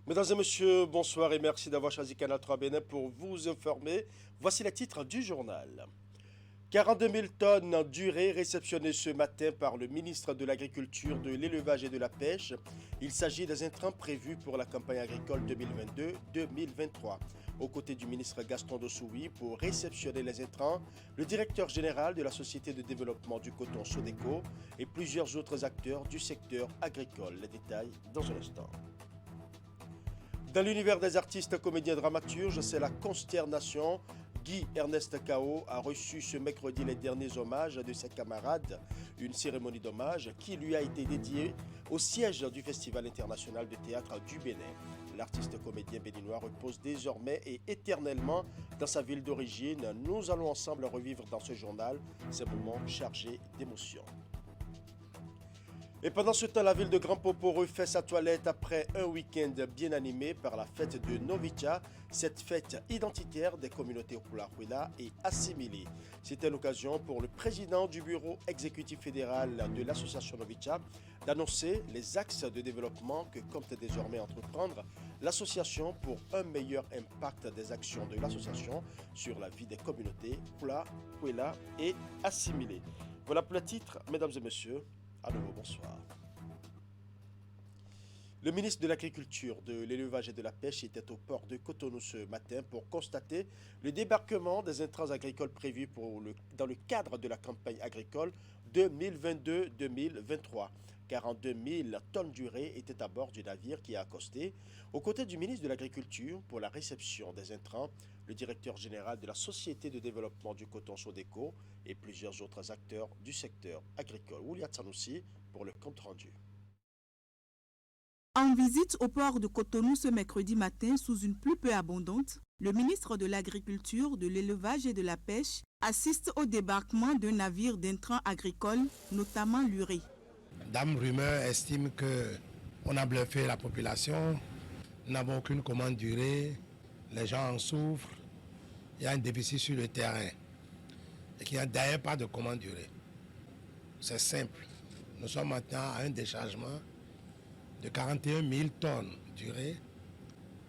Mesdames et messieurs, bonsoir et merci d'avoir choisi Canal 3 Bénin pour vous informer. Voici les titres du journal. 42 000 tonnes d'urée réceptionnées ce matin par le ministre de l'Agriculture, de l'Élevage et de la Pêche. Il s'agit des intrants prévus pour la campagne agricole 2022-2023. Aux côtés du ministre Gaston Dossoui pour réceptionner les intrants, le directeur général de la Société de développement du coton Sodeco et plusieurs autres acteurs du secteur agricole. Les détails dans un instant. Dans l'univers des artistes, comédiens, dramaturges, c'est la consternation. Guy Ernest Cao a reçu ce mercredi les derniers hommages de ses camarades, une cérémonie d'hommage qui lui a été dédiée au siège du Festival international de théâtre du Bénin. L'artiste comédien béninois repose désormais et éternellement dans sa ville d'origine. Nous allons ensemble revivre dans ce journal ces moments chargés d'émotions. Et pendant ce temps, la ville de Grand Popo refait sa toilette après un week-end bien animé par la fête de Novicha, cette fête identitaire des communautés Hula et assimilée. C'était l'occasion pour le président du bureau exécutif fédéral de l'association Novicha d'annoncer les axes de développement que compte désormais entreprendre l'association pour un meilleur impact des actions de l'association sur la vie des communautés Hula et assimilées. Voilà pour le titre, mesdames et messieurs. À nouveau, bonsoir. Le ministre de l'Agriculture, de l'Élevage et de la Pêche était au port de Cotonou ce matin pour constater le débarquement des intrants agricoles prévus dans le cadre de la campagne agricole 2022-2023. 42 000 tonnes d'urée étaient à bord du navire qui a accosté. Aux côtés du ministre de l'Agriculture pour la réception des intrants, le directeur général de la Société de développement du coton Sodeco et plusieurs autres acteurs du secteur agricole. Ouliat Sanoussi pour le compte-rendu. En visite au port de Cotonou ce mercredi matin sous une pluie peu abondante, le ministre de l'Agriculture, de l'Élevage et de la Pêche assiste au débarquement d'un navire d'intrants agricoles, notamment l'urée. Dame Rumeur estime qu'on a bluffé la population, nous n'avons aucune commande d'urée, les gens en souffrent, il y a un déficit sur le terrain et qu'il n'y a d'ailleurs pas de commande d'urée. C'est simple, nous sommes maintenant à un déchargement de 41 000 tonnes d'urée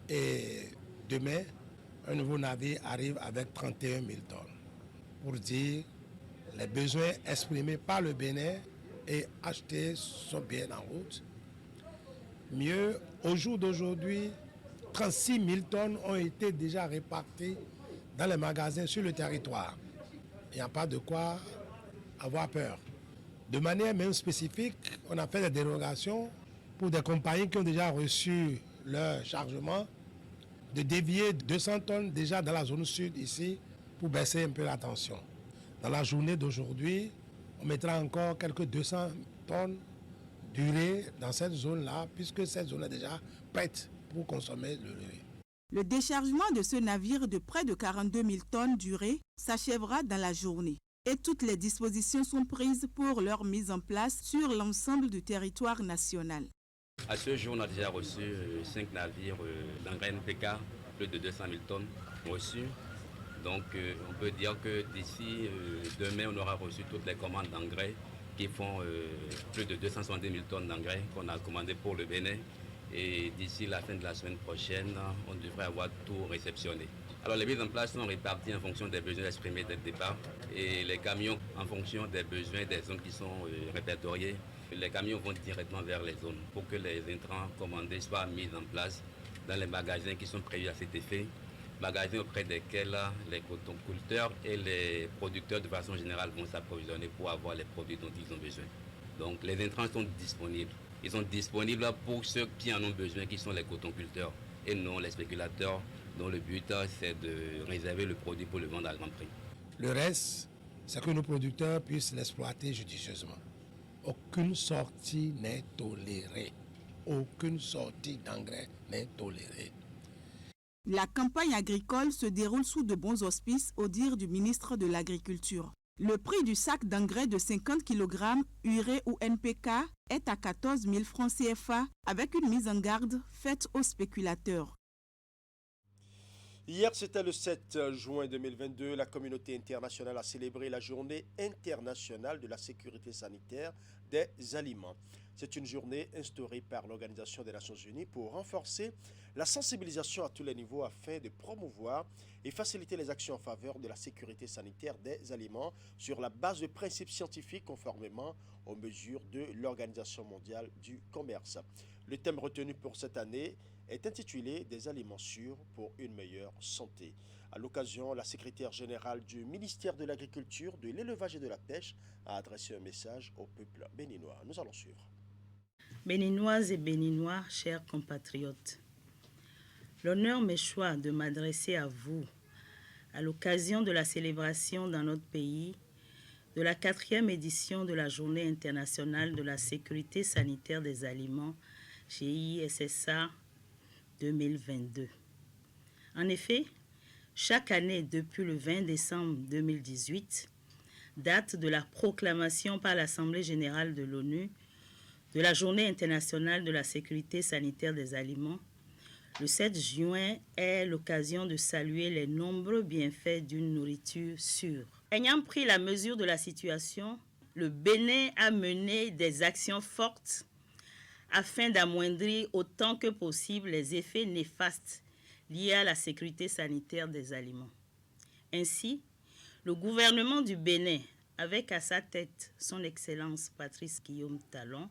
et demain, un nouveau navire arrive avec 31 000 tonnes pour dire les besoins exprimés par le Bénin et achetés sont bien en route. Mieux, au jour d'aujourd'hui, 36 000 tonnes ont été déjà réparties dans les magasins sur le territoire. Il n'y a pas de quoi avoir peur. De manière même spécifique, on a fait des dérogations pour des compagnies qui ont déjà reçu leur chargement, de dévier 200 tonnes déjà dans la zone sud ici pour baisser un peu la tension. Dans la journée d'aujourd'hui, on mettra encore quelques 200 tonnes d'urée dans cette zone-là, puisque cette zone est déjà prête pour consommer l'urée. Le déchargement de ce navire de près de 42 000 tonnes d'urée s'achèvera dans la journée. Et toutes les dispositions sont prises pour leur mise en place sur l'ensemble du territoire national. À ce jour, on a déjà reçu 5 navires d'engrais NPK, plus de 200 000 tonnes reçues. Donc on peut dire que d'ici demain, on aura reçu toutes les commandes d'engrais qui font plus de 270 000 tonnes d'engrais qu'on a commandé pour le Bénin. Et d'ici la fin de la semaine prochaine, on devrait avoir tout réceptionné. Alors les mises en place sont réparties en fonction des besoins exprimés dès le départ et les camions en fonction des besoins des zones qui sont répertoriées. Les camions vont directement vers les zones pour que les intrants commandés soient mis en place dans les magasins qui sont prévus à cet effet. Magasins auprès desquels les cotonculteurs et les producteurs de façon générale vont s'approvisionner pour avoir les produits dont ils ont besoin. Donc les intrants sont disponibles. Ils sont disponibles pour ceux qui en ont besoin, qui sont les cotonculteurs et non les spéculateurs dont le but c'est de réserver le produit pour le vendre à grand prix. Le reste, c'est que nos producteurs puissent l'exploiter judicieusement. Aucune sortie n'est tolérée. Aucune sortie d'engrais n'est tolérée. La campagne agricole se déroule sous de bons auspices au dire du ministre de l'Agriculture. Le prix du sac d'engrais de 50 kg, urée ou NPK, est à 14 000 francs CFA avec une mise en garde faite aux spéculateurs. Hier, c'était le 7 juin 2022. La communauté internationale a célébré la journée internationale de la sécurité sanitaire des aliments. C'est une journée instaurée par l'Organisation des Nations Unies pour renforcer la sensibilisation à tous les niveaux afin de promouvoir et faciliter les actions en faveur de la sécurité sanitaire des aliments sur la base de principes scientifiques conformément aux mesures de l'Organisation mondiale du commerce. Le thème retenu pour cette année est intitulé « Des aliments sûrs pour une meilleure santé ». À l'occasion, la secrétaire générale du ministère de l'Agriculture, de l'Élevage et de la Pêche a adressé un message au peuple béninois. Nous allons suivre. Béninoises et Béninois, chers compatriotes, l'honneur m'échoit de m'adresser à vous à l'occasion de la célébration dans notre pays de la 4e édition de la Journée internationale de la sécurité sanitaire des aliments, GISSA 2022. En effet, chaque année depuis le 20 décembre 2018, date de la proclamation par l'Assemblée générale de l'ONU de la Journée internationale de la sécurité sanitaire des aliments, le 7 juin est l'occasion de saluer les nombreux bienfaits d'une nourriture sûre. Ayant pris la mesure de la situation, le Bénin a mené des actions fortes afin d'amoindrir autant que possible les effets néfastes liés à la sécurité sanitaire des aliments. Ainsi, le gouvernement du Bénin, avec à sa tête son Excellence Patrice Guillaume Talon,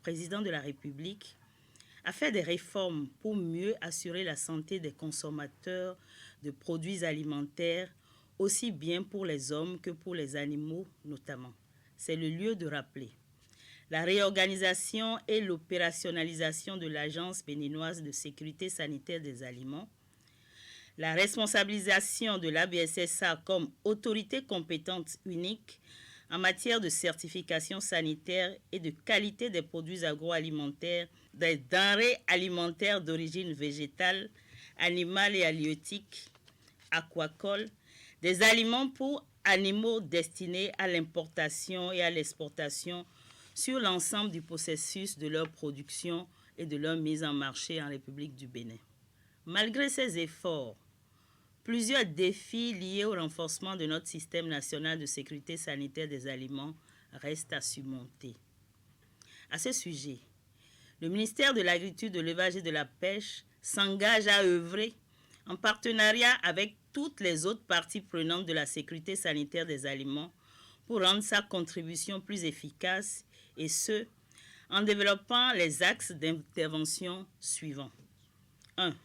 président de la République, a fait des réformes pour mieux assurer la santé des consommateurs de produits alimentaires, aussi bien pour les hommes que pour les animaux notamment. C'est le lieu de rappeler la réorganisation et l'opérationnalisation de l'Agence béninoise de sécurité sanitaire des aliments, la responsabilisation de l'ABSSA comme autorité compétente unique en matière de certification sanitaire et de qualité des produits agroalimentaires, des denrées alimentaires d'origine végétale, animale et halieutique, aquacole, des aliments pour animaux destinés à l'importation et à l'exportation sur l'ensemble du processus de leur production et de leur mise en marché en République du Bénin. Malgré ces efforts, plusieurs défis liés au renforcement de notre système national de sécurité sanitaire des aliments restent à surmonter. À ce sujet, le ministère de l'Agriculture, de l'Élevage et de la Pêche s'engage à œuvrer en partenariat avec toutes les autres parties prenantes de la sécurité sanitaire des aliments pour rendre sa contribution plus efficace, et ce, en développant les axes d'intervention suivants. 1.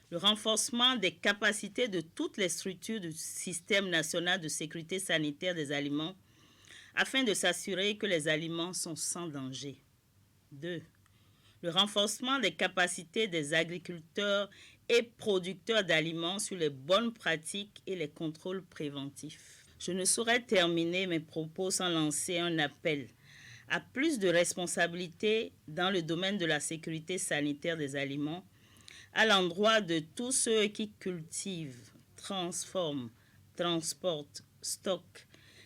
Le renforcement des capacités de toutes les structures du système national de sécurité sanitaire des aliments afin de s'assurer que les aliments sont sans danger. 2. Le renforcement des capacités des agriculteurs et producteurs d'aliments sur les bonnes pratiques et les contrôles préventifs. Je ne saurais terminer mes propos sans lancer un appel à plus de responsabilité dans le domaine de la sécurité sanitaire des aliments à l'endroit de tous ceux qui cultivent, transforment, transportent, stockent,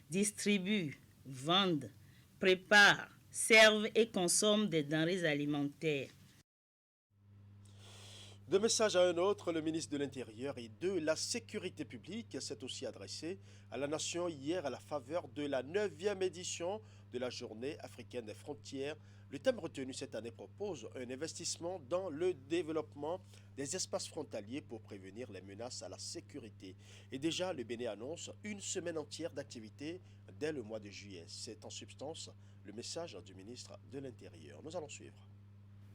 distribuent, vendent, préparent, servent et consomment des denrées alimentaires. De message à un autre, le ministre de l'Intérieur et de la Sécurité publique s'est aussi adressé à la nation hier à la faveur de la 9e édition de la Journée africaine des frontières. Le thème retenu cette année propose un investissement dans le développement des espaces frontaliers pour prévenir les menaces à la sécurité. Et déjà, le Bénin annonce une semaine entière d'activité dès le mois de juillet. C'est en substance le message du ministre de l'Intérieur. Nous allons suivre.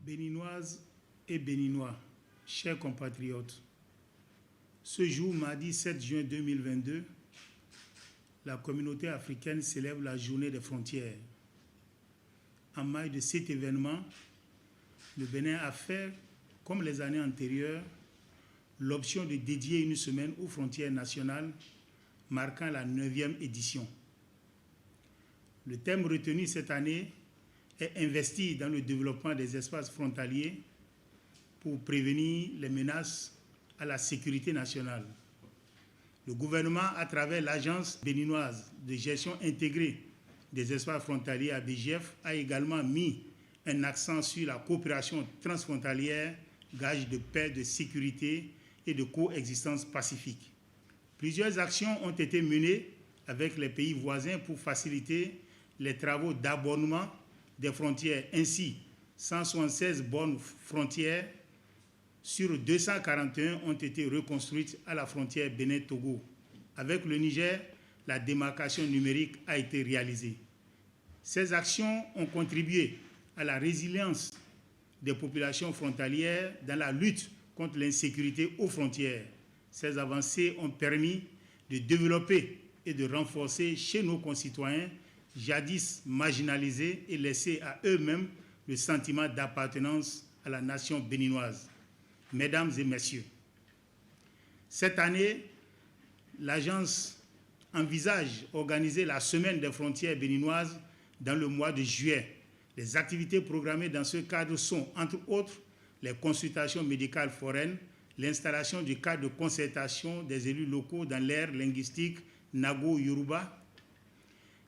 Béninoises et Béninois, chers compatriotes, ce jour, mardi 7 juin 2022, la communauté africaine célèbre la Journée des frontières. En marge de cet événement, le Bénin a fait, comme les années antérieures, l'option de dédier une semaine aux frontières nationales, marquant la 9e édition. Le thème retenu cette année est investir dans le développement des espaces frontaliers pour prévenir les menaces à la sécurité nationale. Le gouvernement, à travers l'Agence béninoise de gestion intégrée des espaces frontaliers ABGF, a également mis un accent sur la coopération transfrontalière, gage de paix, de sécurité et de coexistence pacifique. Plusieurs actions ont été menées avec les pays voisins pour faciliter les travaux d'abonnement des frontières. Ainsi, 176 bornes frontières sur 241 ont été reconstruites à la frontière Bénin-Togo. Avec le Niger, la démarcation numérique a été réalisée. Ces actions ont contribué à la résilience des populations frontalières dans la lutte contre l'insécurité aux frontières. Ces avancées ont permis de développer et de renforcer chez nos concitoyens, jadis marginalisés et laissés à eux-mêmes le sentiment d'appartenance à la nation béninoise. Mesdames et messieurs, cette année, l'agence envisage d'organiser la semaine des frontières béninoises dans le mois de juillet. Les activités programmées dans ce cadre sont, entre autres, les consultations médicales foraines, l'installation du cadre de concertation des élus locaux dans l'ère linguistique Nago-Yoruba,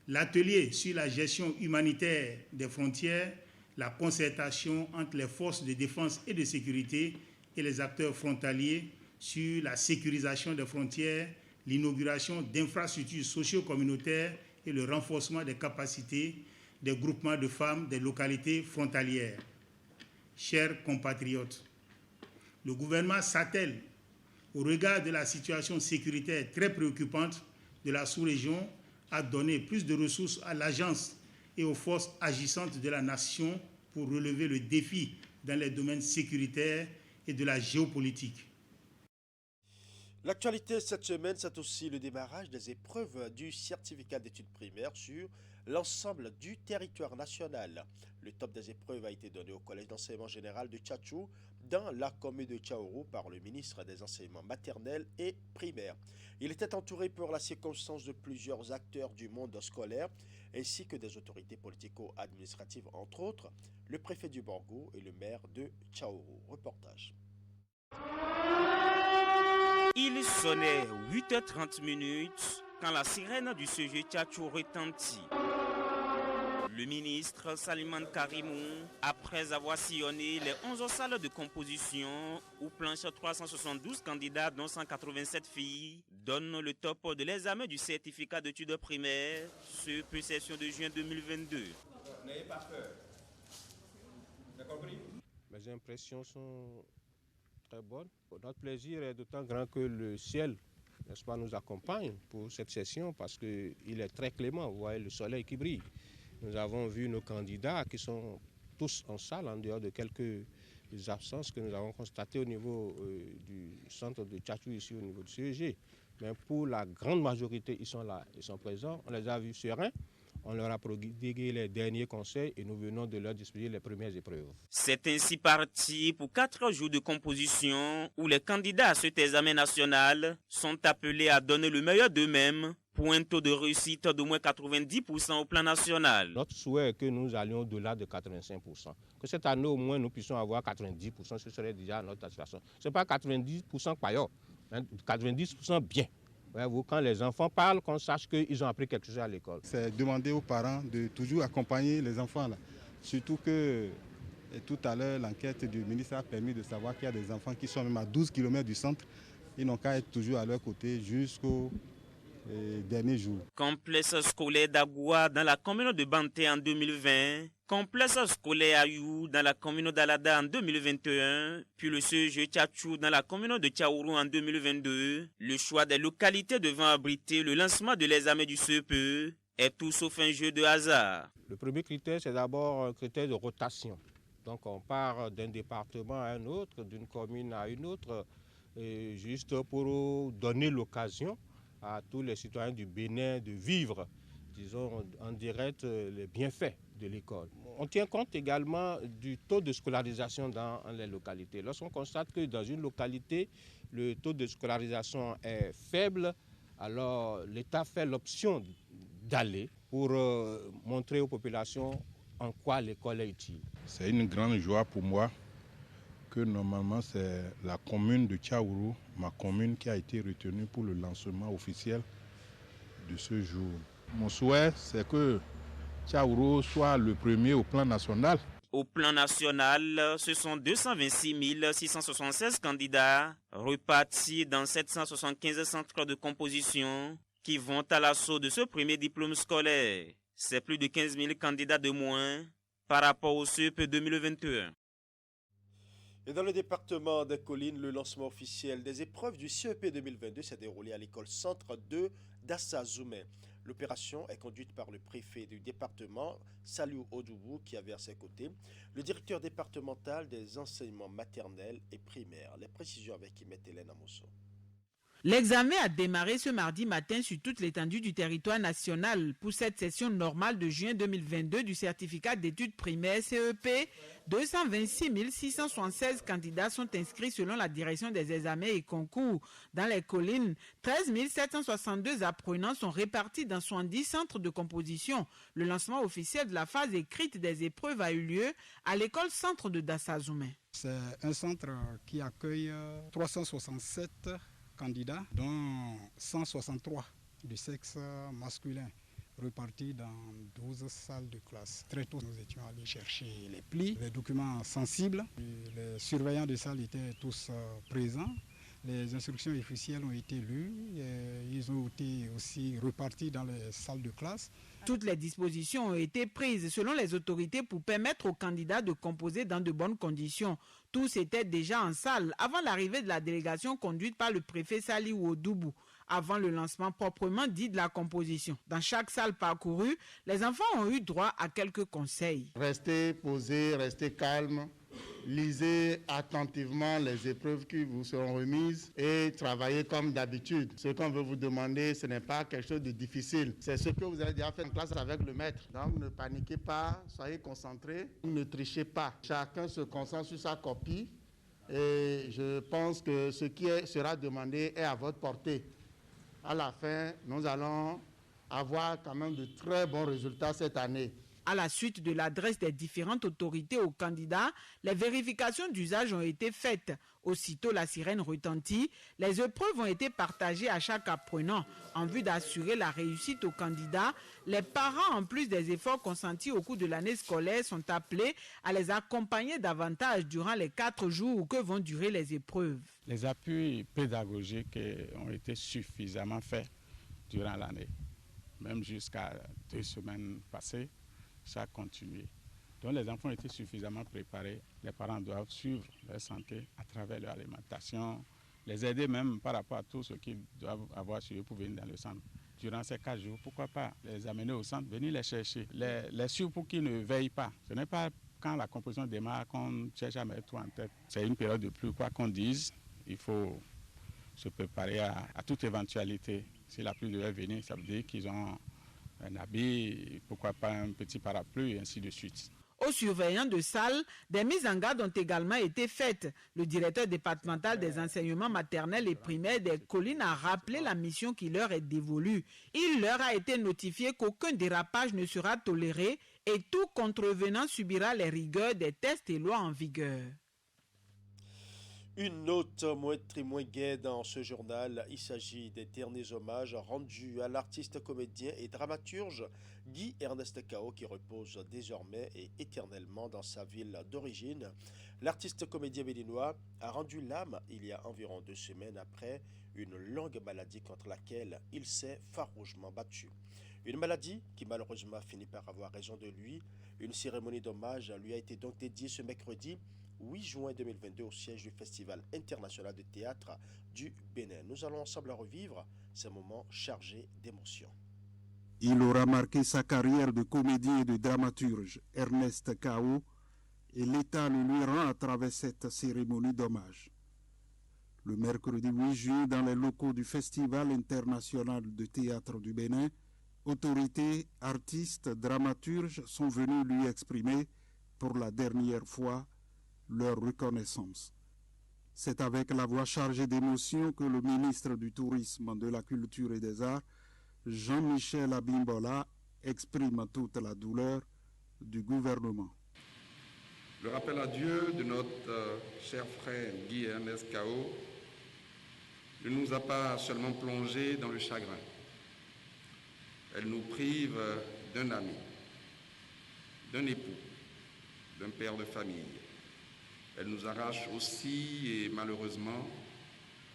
l'atelier sur la gestion humanitaire des frontières, la concertation entre les forces de défense et de sécurité et les acteurs frontaliers sur la sécurisation des frontières, l'inauguration d'infrastructures socio-communautaires et le renforcement des capacités des groupements de femmes des localités frontalières. Chers compatriotes, le gouvernement s'attelle, au regard de la situation sécuritaire très préoccupante de la sous-région, à donner plus de ressources à l'agence et aux forces agissantes de la nation pour relever le défi dans les domaines sécuritaires et de la géopolitique. L'actualité cette semaine, c'est aussi le démarrage des épreuves du certificat d'études primaires sur l'ensemble du territoire national. Le top des épreuves a été donné au Collège d'enseignement général de Tchatchou dans la commune de Tchaourou par le ministre des enseignements maternels et primaires. Il était entouré pour la circonstance de plusieurs acteurs du monde scolaire ainsi que des autorités politico-administratives, entre autres le préfet du Borgo et le maire de Tchaourou. Reportage. Il sonnait 8h30 quand la sirène du CG Tchatchou retentit. Le ministre Saliman Karimou, après avoir sillonné les 11 salles de composition où planchent 372 candidats dont 187 filles, donne le top de l'examen du certificat d'études primaires sur session de juin 2022. N'ayez pas peur. Vous avez compris? Mes impressions sont très bonnes. Notre plaisir est d'autant grand que le ciel, n'est-ce pas, nous accompagne pour cette session parce qu'il est très clément. Vous voyez le soleil qui brille. Nous avons vu nos candidats qui sont tous en salle, en dehors de quelques absences que nous avons constatées au niveau du centre de Tchatchou, ici au niveau du CEG. Mais pour la grande majorité, ils sont là, ils sont présents. On les a vus sereins. On leur a prodigué les derniers conseils et nous venons de leur disposer les premières épreuves. C'est ainsi parti pour 4 jours de composition où les candidats à cet examen national sont appelés à donner le meilleur d'eux-mêmes pour un taux de réussite d'au moins 90% au plan national. Notre souhait est que nous allions au-delà de 85%. Que cette année au moins nous puissions avoir 90%, ce serait déjà notre satisfaction. Ce n'est pas 90% paillot, hein, 90% bien. Quand les enfants parlent, qu'on sache qu'ils ont appris quelque chose à l'école. C'est demander aux parents de toujours accompagner les enfants. Là. Surtout que tout à l'heure, l'enquête du ministre a permis de savoir qu'il y a des enfants qui sont même à 12 km du centre. Ils n'ont qu'à être toujours à leur côté jusqu'au dernier jour. Complexe scolaire d'Agoua dans la commune de Banté en 2020. Complexe scolaire Ayou dans la commune d'Alada en 2021, puis le CEG Tchatchou dans la commune de Tchaourou en 2022. Le choix des localités devant abriter le lancement de l'examen du CEPE est tout sauf un jeu de hasard. Le premier critère, c'est d'abord un critère de rotation. Donc on part d'un département à un autre, d'une commune à une autre, juste pour donner l'occasion à tous les citoyens du Bénin de vivre, disons, en direct les bienfaits de l'école. On tient compte également du taux de scolarisation dans les localités. Lorsqu'on constate que dans une localité, le taux de scolarisation est faible, alors l'État fait l'option d'aller pour montrer aux populations en quoi l'école est utile. C'est une grande joie pour moi que normalement c'est la commune de Tchaourou, ma commune, qui a été retenue pour le lancement officiel de ce jour. Mon souhait, c'est que Tchaourou soit le premier au plan national. Au plan national, ce sont 226 676 candidats repartis dans 775 centres de composition qui vont à l'assaut de ce premier diplôme scolaire. C'est plus de 15 000 candidats de moins par rapport au CEP 2021. Et dans le département des Collines, le lancement officiel des épreuves du CEP 2022 s'est déroulé à l'école centre 2 d'Assazoumé. L'opération est conduite par le préfet du département, Saliou Odoubou, qui avait à ses côtés le directeur départemental des enseignements maternels et primaires. Les précisions avec Imet Hélène Amosso. L'examen a démarré ce mardi matin sur toute l'étendue du territoire national pour cette session normale de juin 2022 du certificat d'études primaires CEP. 226 676 candidats sont inscrits selon la direction des examens et concours. Dans les collines, 13 762 apprenants sont répartis dans 70 centres de composition. Le lancement officiel de la phase écrite des épreuves a eu lieu à l'école centre de Dassazoumé. C'est un centre qui accueille 367 candidats, dont 163 du sexe masculin, repartis dans 12 salles de classe. Très tôt, nous étions allés chercher les plis, les documents sensibles. Les surveillants de salle étaient tous présents. Les instructions officielles ont été lues. Et ils ont été aussi repartis dans les salles de classe. Toutes les dispositions ont été prises selon les autorités pour permettre aux candidats de composer dans de bonnes conditions. Tous étaient déjà en salle avant l'arrivée de la délégation conduite par le préfet Saliou Odoubou, avant le lancement proprement dit de la composition. Dans chaque salle parcourue, les enfants ont eu droit à quelques conseils. Restez posés, restez calmes. Lisez attentivement les épreuves qui vous seront remises et travaillez comme d'habitude. Ce qu'on veut vous demander, ce n'est pas quelque chose de difficile. C'est ce que vous avez déjà fait en classe avec le maître. Donc ne paniquez pas, soyez concentrés, ne trichez pas. Chacun se concentre sur sa copie et je pense que ce qui sera demandé est à votre portée. À la fin, nous allons avoir quand même de très bons résultats cette année. À la suite de l'adresse des différentes autorités aux candidats, les vérifications d'usage ont été faites. Aussitôt la sirène retentit, les épreuves ont été partagées à chaque apprenant. En vue d'assurer la réussite aux candidats, les parents, en plus des efforts consentis au cours de l'année scolaire, sont appelés à les accompagner davantage durant les 4 jours que vont durer les épreuves. Les appuis pédagogiques ont été suffisamment faits durant l'année, même jusqu'à 2 semaines passées. Ça a continué. Donc les enfants étaient suffisamment préparés. Les parents doivent suivre leur santé à travers leur alimentation, les aider même par rapport à tout ce qu'ils doivent avoir sur eux pour venir dans le centre. Durant ces 4 jours, pourquoi pas les amener au centre, venir les chercher, les suivre pour qu'ils ne veillent pas. Ce n'est pas quand la composition démarre qu'on cherche à mettre tout en tête. C'est une période de pluie, quoi qu'on dise, il faut se préparer à toute éventualité. Si la pluie devait venir, ça veut dire qu'ils ont un habit, pourquoi pas un petit parapluie, et ainsi de suite. Aux surveillants de salle, des mises en garde ont également été faites. Le directeur départemental des enseignements maternels et primaires des collines a rappelé la mission qui leur est dévolue. Il leur a été notifié qu'aucun dérapage ne sera toléré et tout contrevenant subira les rigueurs des tests et lois en vigueur. Une note moins gaie dans ce journal. Il s'agit des derniers hommages rendus à l'artiste comédien et dramaturge Guy Ernest Kao qui repose désormais et éternellement dans sa ville d'origine. L'artiste comédien béninois a rendu l'âme il y a environ 2 semaines après une longue maladie contre laquelle il s'est farouchement battu. Une maladie qui malheureusement finit par avoir raison de lui. Une cérémonie d'hommage lui a été donc dédiée ce mercredi 8 juin 2022 au siège du Festival international de théâtre du Bénin. Nous allons ensemble revivre ces moments chargés d'émotions. Il aura marqué sa carrière de comédien et de dramaturge, Ernest Kao, et l'État le lui rend à travers cette cérémonie d'hommage. Le mercredi 8 juin, dans les locaux du Festival international de théâtre du Bénin, autorités, artistes, dramaturges sont venus lui exprimer pour la dernière fois leur reconnaissance. C'est avec la voix chargée d'émotion que le ministre du Tourisme, de la Culture et des Arts, Jean-Michel Abimbola, exprime toute la douleur du gouvernement. Le rappel à Dieu de notre cher frère Guy Ernest Kao ne nous a pas seulement plongés dans le chagrin. Elle nous prive d'un ami, d'un époux, d'un père de famille. Elle nous arrache aussi, et malheureusement,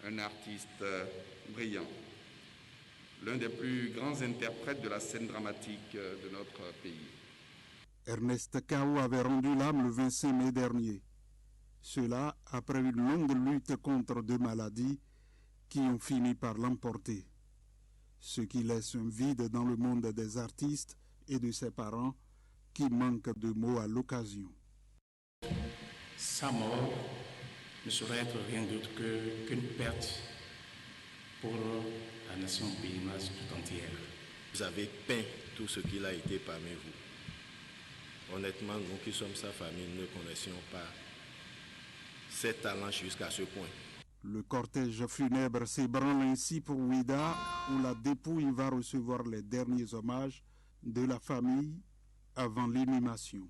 un artiste brillant, l'un des plus grands interprètes de la scène dramatique de notre pays. Ernest Kao avait rendu l'âme le 25 mai dernier. Cela après une longue lutte contre deux maladies qui ont fini par l'emporter. Ce qui laisse un vide dans le monde des artistes et de ses parents qui manquent de mots à l'occasion. Sa mort ne saurait être rien d'autre qu'une perte pour la nation béninoise tout entière. Vous avez peint tout ce qu'il a été parmi vous. Honnêtement, nous qui sommes sa famille ne connaissions pas ses talents jusqu'à ce point. Le cortège funèbre s'ébranle ainsi pour Ouida, où la dépouille va recevoir les derniers hommages de la famille avant l'inhumation.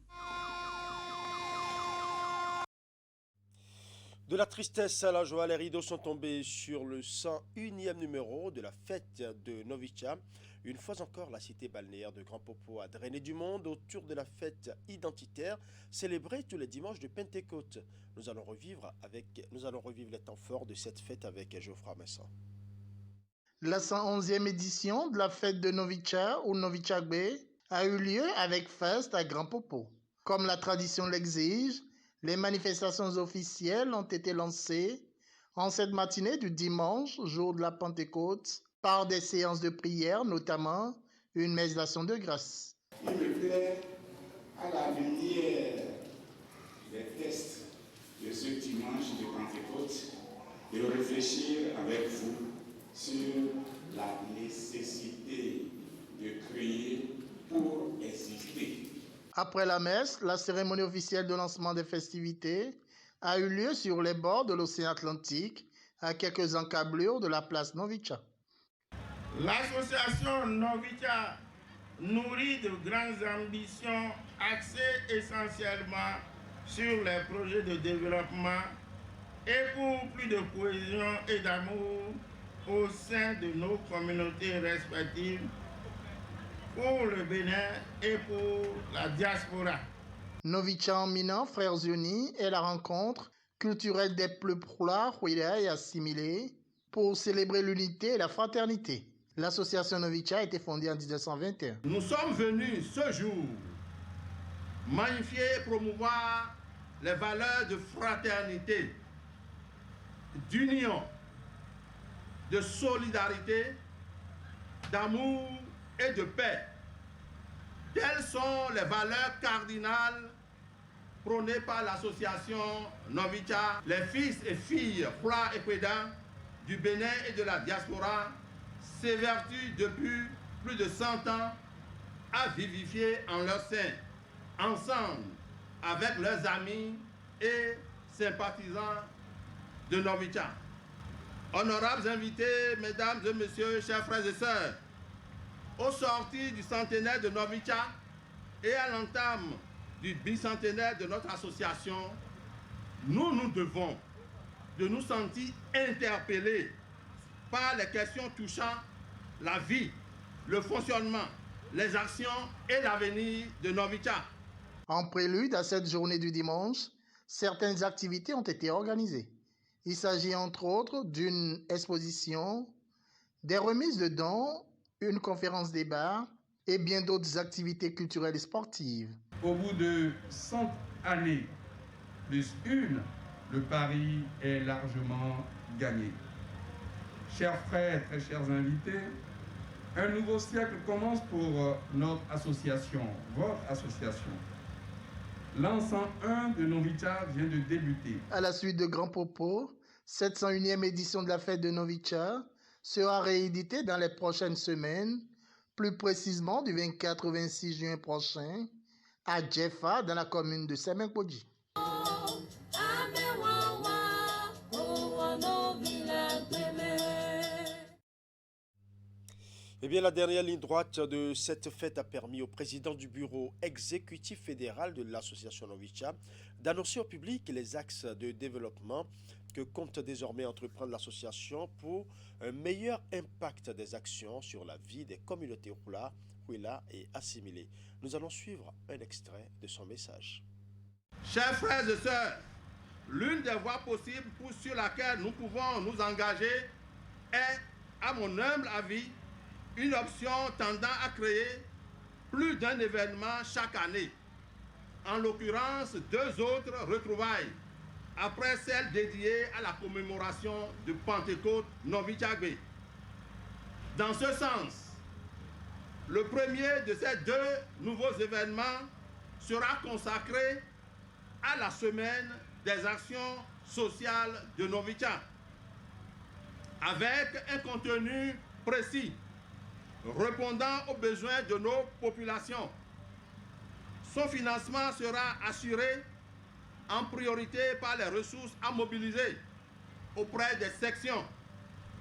De la tristesse à la joie, les rideaux sont tombés sur le 101e numéro de la fête de Novicha. Une fois encore, la cité balnéaire de Grand Popo a drainé du monde autour de la fête identitaire célébrée tous les dimanches de Pentecôte. Nous allons revivre les temps forts de cette fête avec Geoffroy Messin. La 111e édition de la fête de Novicha ou Novichagbe a eu lieu avec fête à Grand Popo. Comme la tradition l'exige, les manifestations officielles ont été lancées en cette matinée du dimanche, jour de la Pentecôte, par des séances de prière, notamment une messe d'action de grâce. Il me plaît, à la lumière des textes de ce dimanche de Pentecôte, de réfléchir avec vous sur la nécessité de créer pour exister. Après la messe, la cérémonie officielle de lancement des festivités a eu lieu sur les bords de l'océan Atlantique, à quelques encablures de la place Novicha. L'association Novicha nourrit de grandes ambitions axées essentiellement sur les projets de développement et pour plus de cohésion et d'amour au sein de nos communautés respectives, pour le Bénin et pour la diaspora. Novicha en Minan, Frères Unis, est la rencontre culturelle des peuples Hula, Huila et assimilés pour célébrer l'unité et la fraternité. L'association Novicha a été fondée en 1921. Nous sommes venus ce jour magnifier et promouvoir les valeurs de fraternité, d'union, de solidarité, d'amour et de paix. Telles sont les valeurs cardinales prônées par l'association Novicha. Les fils et filles Hula et Kweda du Bénin et de la diaspora s'évertuent depuis plus de 100 ans à vivifier en leur sein, ensemble avec leurs amis et sympathisants de Novicha. Honorables invités, mesdames et messieurs, chers frères et sœurs, au sortir du centenaire de Novicha et à l'entame du bicentenaire de notre association, nous nous devons de nous sentir interpellés par les questions touchant la vie, le fonctionnement, les actions et l'avenir de Novicha. En prélude à cette journée du dimanche, certaines activités ont été organisées. Il s'agit entre autres d'une exposition, des remises de dons, une conférence débat et bien d'autres activités culturelles et sportives. Au bout de 100 années, plus une, le pari est largement gagné. Chers frères, très chers invités, un nouveau siècle commence pour notre association, votre association. L'an 101 de Novicha vient de débuter. À la suite de Grand Popo, cette 101e édition de la fête de Novicha sera rééditée dans les prochaines semaines, plus précisément du 24 au 26 juin prochain, à Djefa, dans la commune de Semenkoji. Eh bien, la dernière ligne droite de cette fête a permis au président du bureau exécutif fédéral de l'association Novicha d'annoncer au public les axes de développement que compte désormais entreprendre l'association pour un meilleur impact des actions sur la vie des communautés Hula, Huila et assimilées. Nous allons suivre un extrait de son message. Chers frères et sœurs, l'une des voies possibles sur laquelle nous pouvons nous engager est, à mon humble avis, une option tendant à créer plus d'un événement chaque année. En l'occurrence, 2 autres retrouvailles, après celle dédiée à la commémoration de Pentecôte Novi Tchagbe. Dans ce sens, le premier de ces 2 nouveaux événements sera consacré à la semaine des actions sociales de Novi Tchad, avec un contenu précis, répondant aux besoins de nos populations. Son financement sera assuré en priorité par les ressources à mobiliser auprès des sections,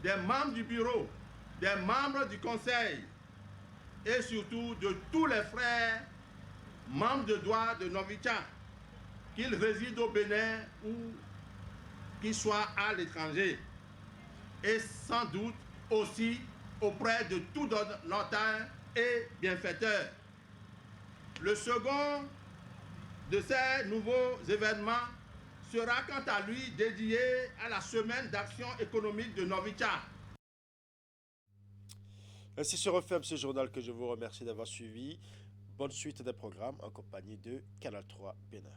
des membres du bureau, des membres du conseil et surtout de tous les frères membres de droit de Novi Tchad, qu'ils résident au Bénin ou qu'ils soient à l'étranger, et sans doute aussi auprès de tout donateur et bienfaiteur. Le second de ces nouveaux événements sera quant à lui dédié à la semaine d'action économique de Novi Tchad. Ainsi se referme ce journal que je vous remercie d'avoir suivi. Bonne suite des programmes en compagnie de Canal 3 Bénin.